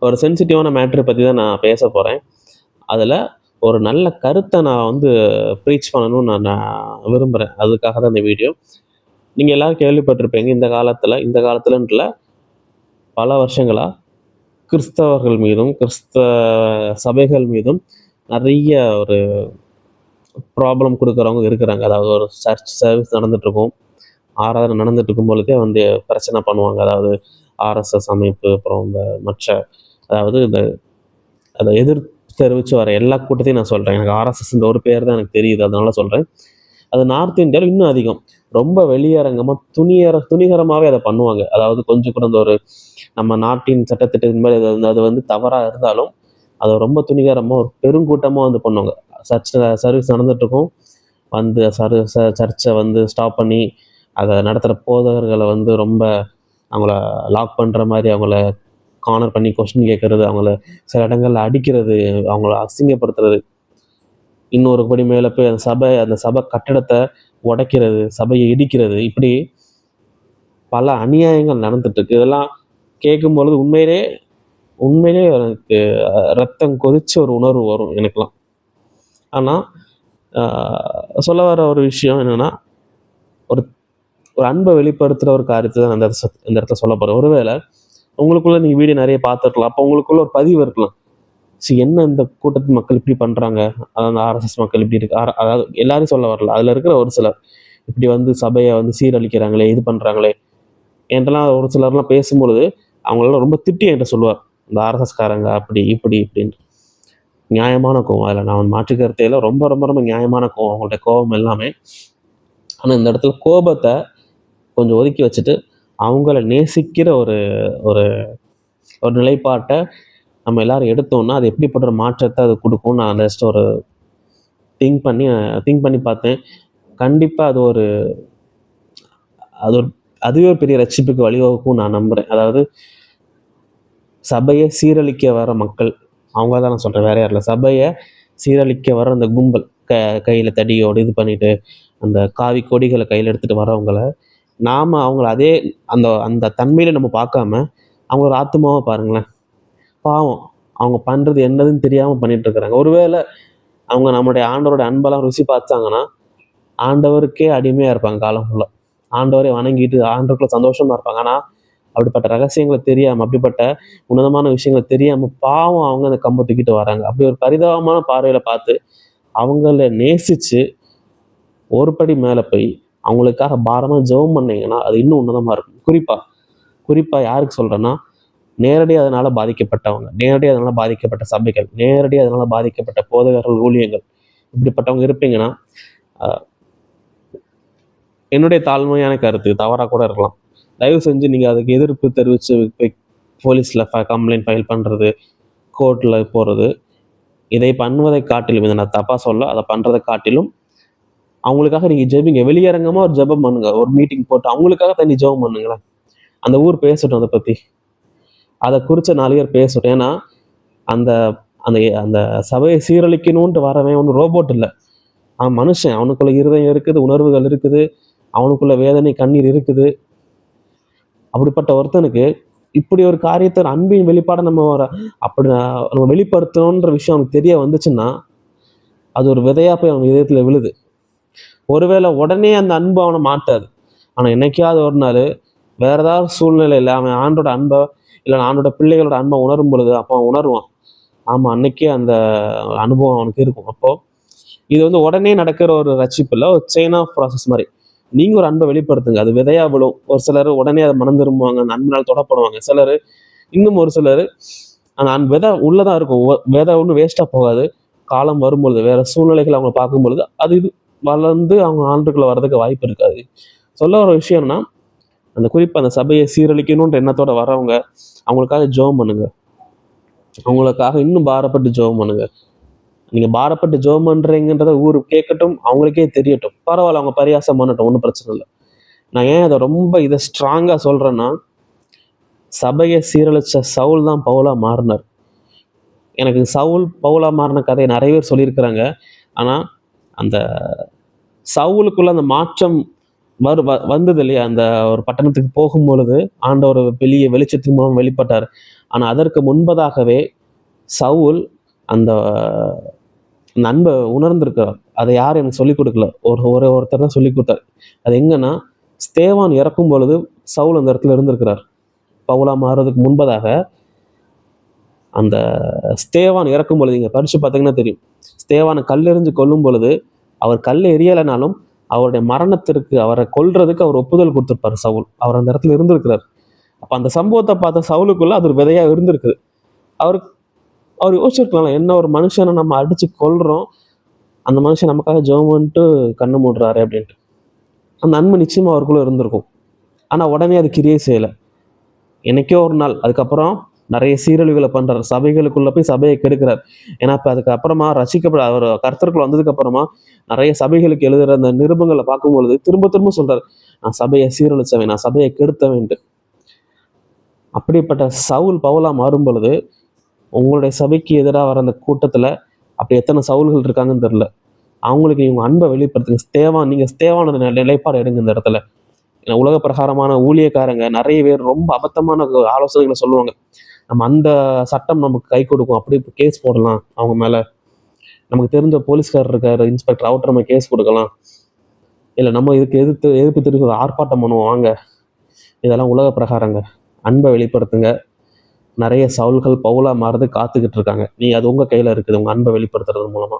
ஒரு சென்சிட்டிவான மேட்ரு பற்றி தான் நான் பேச போகிறேன். அதில் ஒரு நல்ல கருத்தை நான் வந்து ப்ரீச் பண்ணணும்னு நான் விரும்புகிறேன். அதுக்காக தான் இந்த வீடியோ. நீங்கள் எல்லோரும் கேள்விப்பட்டிருப்பீங்க, இந்த காலத்துலன்ட்டுல பல வருஷங்களாக கிறிஸ்தவர்கள் மீதும் சபைகள் மீதும் நிறைய ஒரு ப்ராப்ளம் கொடுக்குறவங்க இருக்கிறாங்க. அதாவது ஒரு சர்ச் சர்வீஸ் நடந்துகிட்ருக்கும், ஆராதனை நடந்துட்டு இருக்கும் பொழுதே வந்து பிரச்சனை பண்ணுவாங்க. அதாவது ஆர்எஸ்எஸ் அமைப்பு, அப்புறம் இந்த மற்ற, அதாவது இந்த அதை எதிர்ப்பு தெரிவித்து வர எல்லா கூட்டத்தையும் நான் சொல்கிறேன். எனக்கு ஆர்எஸ்எஸ்ன்ற ஒரு பேர் தான் எனக்கு தெரியுது, அதனால சொல்கிறேன். அது நார்த் இந்தியாவில் இன்னும் அதிகம். ரொம்ப வெளியரங்கமாக துணிகரமாகவே அதை பண்ணுவாங்க. அதாவது கொஞ்சம் கூட ஒரு நம்ம நாட்டின் சட்டத்திட்டத்தின் மேலே அது வந்து தவறாக இருந்தாலும் அதை ரொம்ப துணிகரமாக ஒரு பெருங்கூட்டமாக வந்து பண்ணுவாங்க. சர்வீஸ் நடந்துகிட்ருக்கும், வந்து சர்ச்சை வந்து ஸ்டாப் பண்ணி அதை நடத்துகிற போதகர்களை வந்து ரொம்ப அவங்கள லாக் பண்ணுற மாதிரி, அவங்கள கார்னர் பண்ணி கொஸ்டின் கேட்கறது, அவங்கள சில இடங்களில் அடிக்கிறது, அவங்கள அசிங்கப்படுத்துறது, இன்னொரு படி மேலே போய் அந்த சபை கட்டடத்தை உடைக்கிறது, சபையை இடிக்கிறது, இப்படி பல அநியாயங்கள் நடந்துட்டுருக்கு. இதெல்லாம் கேட்கும் பொழுது உண்மையிலே எனக்கு ரத்தம் கொதிச்ச ஒரு உணர்வு வரும் எனக்கெல்லாம். ஆனால் சொல்ல வர ஒரு விஷயம் என்னென்னா, ஒரு ஒரு அன்பை வெளிப்படுத்துகிற ஒரு காரியத்தை தான் இந்த இடத்துல சொல்ல போகிறேன். ஒருவேளை உங்களுக்குள்ளே நீங்கள் வீடியோ நிறைய பார்த்துருக்கலாம், அப்போ உங்களுக்குள்ள ஒரு பதிவு இருக்கலாம், என்ன இந்த கூட்டத்து மக்கள் இப்படி பண்ணுறாங்க, அதாவது ஆர்எஸ்எஸ் மக்கள் இப்படி இருக்கு, அதாவது எல்லாரும் சொல்ல வரல, அதில் இருக்கிற ஒரு சிலர் இப்படி வந்து சபையை வந்து சீரழிக்கிறாங்களே, இது பண்ணுறாங்களே என்கிட்டலாம் ஒரு சிலர்லாம் பேசும்பொழுது அவங்களெல்லாம் ரொம்ப திட்டி என்கிட்ட சொல்லுவார், இந்த ஆர்எஸ்எஸ்காரங்க அப்படி இப்படி இப்படின்ட்டு. நியாயமான கோவம், அதில் நான் வந்து மாற்றுக்கருத்தையில் ரொம்ப ரொம்ப ரொம்ப நியாயமான கோவம், அவங்கள்ட்ட கோபம் எல்லாமே. ஆனால் இந்த இடத்துல கோபத்தை கொஞ்சம் ஒதுக்கி வச்சுட்டு அவங்கள நேசிக்கிற ஒரு ஒரு ஒரு நிலைப்பாட்டை நம்ம எல்லாரும் எடுத்தோம்னா அது எப்படிப்பட்ட மாற்றத்தை அது கொடுக்கும்னு நான் ஜஸ்ட் ஒரு திங்க் பண்ணி பார்த்தேன். கண்டிப்பாக அதுவே ஒரு பெரிய ரட்சிப்புக்கு வழிவகுக்கும் நான் நம்புகிறேன். அதாவது சபையை சீரழிக்க வர மக்கள், அவங்க தான் நான் சொல்கிறேன், வேற யாரில். சபையை சீரழிக்க வர அந்த கும்பல், கையில் தடியோடு இது பண்ணிட்டு அந்த காவி கொடிகளை கையில் எடுத்துகிட்டு வரவங்களை நாம் அவங்கள அதே அந்த அந்த தன்மையில் நம்ம பார்க்காம அவங்களோட ஆத்மாவை பாருங்களேன். பாவம், அவங்க பண்ணுறது என்னதுன்னு தெரியாமல் பண்ணிகிட்ருக்குறாங்க. ஒருவேளை அவங்க நம்மளுடைய ஆண்டவரோட அன்பெல்லாம் ருசி பார்த்தாங்கன்னா ஆண்டவருக்கே அடிமையாக இருப்பாங்க காலம் ஃபுல்லாக, ஆண்டவரை வணங்கிட்டு ஆண்டவருக்குள்ள சந்தோஷமாக இருப்பாங்க. ஆனால் அப்படிப்பட்ட ரகசியங்களை தெரியாமல், அப்படிப்பட்ட உன்னதமான விஷயங்களை தெரியாமல் பாவம் அவங்க அந்த கம்பை தூக்கிட்டு வராங்க. அப்படி ஒரு பரிதாபமான பார்வையில் பார்த்து அவங்கள நேசித்து ஒரு படி மேலே போய் அவங்களுக்காக பாரமாக ஜெபம் பண்ணிங்கன்னா அது இன்னும் உன்னதமாக இருக்கும். குறிப்பாக யாருக்கு சொல்கிறேன்னா, நேரடியாக அதனால் பாதிக்கப்பட்டவங்க, நேரடியாக அதனால் பாதிக்கப்பட்ட சபைகள், நேரடியாக அதனால் பாதிக்கப்பட்ட போதகர்கள், ஊழியங்கள், இப்படிப்பட்டவங்க இருப்பீங்கன்னா, என்னுடைய தாழ்மையான கருத்து தவறாக கூட இருக்கலாம், தயவு செஞ்சு நீங்கள் அதுக்கு எதிர்ப்பு தெரிவித்து போலீஸில் கம்ப்ளைண்ட் ஃபைல் பண்ணுறது, கோர்ட்டில் போகிறது, இதை பண்ணுவதை காட்டிலும், இதை நான் தப்பாக சொல்ல, அதை பண்ணுறதை காட்டிலும் அவங்களுக்காக நீங்கள் ஜெபிங்க. வெளியரங்கமாக ஒரு ஜெபம் பண்ணுங்க, ஒரு மீட்டிங் போட்டு அவங்களுக்காக தனி ஜெபம் பண்ணுங்களேன். அந்த ஊர் பேசட்டும், அதை பற்றி அதை குறித்த 4 பேர் பேசட்டும். ஏன்னா அந்த அந்த அந்த சபையை சீரழிக்கணும்ன்ட்டு வரவன் ஒன்றும் ரோபோட் இல்லை, அவன் மனுஷன். அவனுக்குள்ள இருதயம் இருக்குது, உணர்வுகள் இருக்குது, அவனுக்குள்ள வேதனை கண்ணீர் இருக்குது. அப்படிப்பட்ட ஒருத்தனுக்கு இப்படி ஒரு காரியத்தை அன்பின் வெளிப்பாடை நம்ம வெளிப்படுத்தணுன்ற விஷயம் அவனுக்கு தெரிய வந்துச்சுன்னா அது ஒரு விதையா போய் அவன் இதயத்தில் விழுது. ஒருவேளை உடனே அந்த அன்பு அவனை மாட்டாது, ஆனால் என்னைக்காவது ஒரு நாள் வேற ஏதாவது சூழ்நிலையில் அவன் ஆண்டோட அன்பை இல்லை ஆண்டோட பிள்ளைகளோட அன்பை உணரும் பொழுது அப்போ அவன் உணர்வான், ஆமாம் அன்னைக்கே அந்த அனுபவம் அவனுக்கு இருக்கும். அப்போது இது வந்து உடனே நடக்கிற ஒரு ரட்சிப்பு இல்லை, ஒரு செயின் ஆஃப் ப்ராசஸ் மாதிரி. நீங்கள் ஒரு அன்பை வெளிப்படுத்துங்க, அது விதையா விழும். ஒரு சிலர் உடனே அதை மனம் திரும்புவாங்க, அந்த அன்பினால் தொடப்படுவாங்க. சிலர் இன்னும் ஒரு சிலர் அந்த விதை உள்ளதான் இருக்கும், விதை ஒன்றும் வேஸ்ட்டாக போகாது. காலம் வரும்பொழுது வேற சூழ்நிலைகள் அவங்க பார்க்கும் பொழுது அது இது வளர்ந்து அவங்க ஆண்டுக்குள்ள வர்றதுக்கு வாய்ப்பு இருக்காது. சொல்ல ஒரு விஷயம்னா, அந்த குறிப்பாக அந்த சபையை சீரழிக்கணுன்ற எண்ணத்தோட வரவங்க அவங்களுக்காக ஜெபம் பண்ணுங்க, அவங்களுக்காக இன்னும் பாரப்பட்டு ஜெபம் பண்ணுங்க. நீங்கள் பாரப்பட்டு ஜெபம் பண்ணுறீங்கன்றத ஊர் கேட்கட்டும், அவங்களுக்கே தெரியட்டும், பரவாயில்ல, அவங்க பரியாசம் பண்ணட்டும், ஒன்றும் பிரச்சனை இல்லை. நான் ஏன் இதை ஸ்ட்ராங்காக சொல்கிறேன்னா, சபையை சீரழிச்ச சவுல் தான் பவுலா மாறினார். எனக்கு சவுல் பவுலா மாறின கதையை நிறைய பேர் சொல்லியிருக்கிறாங்க. ஆனால் அந்த சவுலுக்குள்ள அந்த மாற்றம் வந்தது இல்லையா? அந்த ஒரு பட்டணத்துக்கு போகும்பொழுது ஆண்டவர் வெளியே வெளிச்சத்தின் மூலம் வெளிப்பட்டார். ஆனா அதற்கு முன்பதாகவே சவுல் அந்த அன்பை உணர்ந்திருக்கிறார். அதை யாரும் எனக்கு சொல்லிக் கொடுக்கல. ஒருத்தர் தான் சொல்லிக் கொடுத்தார். அது எங்கன்னா, ஸ்தேவான் இறக்கும் பொழுது சவுல் அந்த இடத்துல இருந்திருக்கிறார். பவுலா மாறுறதுக்கு முன்பதாக அந்த ஸ்தேவான் இறக்கும் பொழுது நீங்க படிச்சு பார்த்தீங்கன்னா தெரியும். ஸ்தேவானை கல்லெறிஞ்சு கொல்லும் பொழுது அவர் கல் எரியலைனாலும் அவருடைய மரணத்திற்கு அவரை கொல்றதுக்கு அவர் ஒப்புதல் கொடுத்திருப்பார் சவுல். அவர் அந்த இடத்துல இருந்திருக்கிறார். அப்ப அந்த சம்பவத்தை பார்த்த சவுலுக்குள்ள அது ஒரு விதையா இருந்திருக்குது. அவருக்கு அவர் யோசிச்சிருக்கலாம், என்ன ஒரு மனுஷனை நம்ம அடிச்சு கொல்றோம், அந்த மனுஷன் நமக்காக ஜெபம் பண்ணிட்டு கண்ணு மூடுறாரு அப்படின்ட்டு. அந்த நன்மை நிச்சயமா அவருக்குள்ள இருந்திருக்கும். ஆனா உடனே அது கிரியை செய்யல. என்னைக்கோ ஒரு நாள் அதுக்கப்புறம் நிறைய சீரழிவுகளை பண்றாரு. சபைகளுக்குள்ள போய் சபையை கெடுக்கிறார். ஏன்னா இப்ப அதுக்கப்புறமா ரசிக்கப்பட அவர் கர்த்தருக்குள்ள வந்ததுக்கு அப்புறமா நிறைய சபைகளுக்கு எழுதுற அந்த நிருபங்களை பார்க்கும்பொழுது திரும்ப திரும்ப சொல்றாரு, நான் சபையை சீரழிச்சவன், நான் சபையை கெடுத்தவன்ட்டு. அப்படிப்பட்ட சவுல் பவுலா மாறும் பொழுது உங்களுடைய சபைக்கு எதிராக வர அந்த கூட்டத்துல அப்படி எத்தனை சவுல்கள் இருக்காங்கன்னு தெரியல. அவங்களுக்கு நீங்க அன்பை வெளிப்படுத்துங்க. நீங்க ஸ்தேவான நிலைப்பாடு எடுங்க இந்த இடத்துல. ஏன்னா உலக பிரகாரமான ஊழியக்காரங்க நிறைய பேர் ரொம்ப அபத்தமான ஆலோசனைகளை சொல்லுவாங்க. நம்ம அந்த சட்டம் நமக்கு கை கொடுக்கும், அப்படி கேஸ் போடலாம் அவங்க மேல, நமக்கு தெரிஞ்ச போலீஸ்காரர் இருக்காரு இன்ஸ்பெக்டர், அவர்கிட்ட நம்ம கேஸ் கொடுக்கலாம், இல்லை நம்ம இதுக்கு எதிர்ப்பு தெரிவிக்க ஆர்ப்பாட்டம் பண்ணுவோம் வாங்க. இதெல்லாம் உலக பிரகாரங்க. அன்பை வெளிப்படுத்துங்க. நிறைய சவுல்கள் பவுலா மாறுறது காத்துக்கிட்டு இருக்காங்க. நீ அது உங்க கையில இருக்குது, உங்க அன்பை வெளிப்படுத்துறது மூலமா.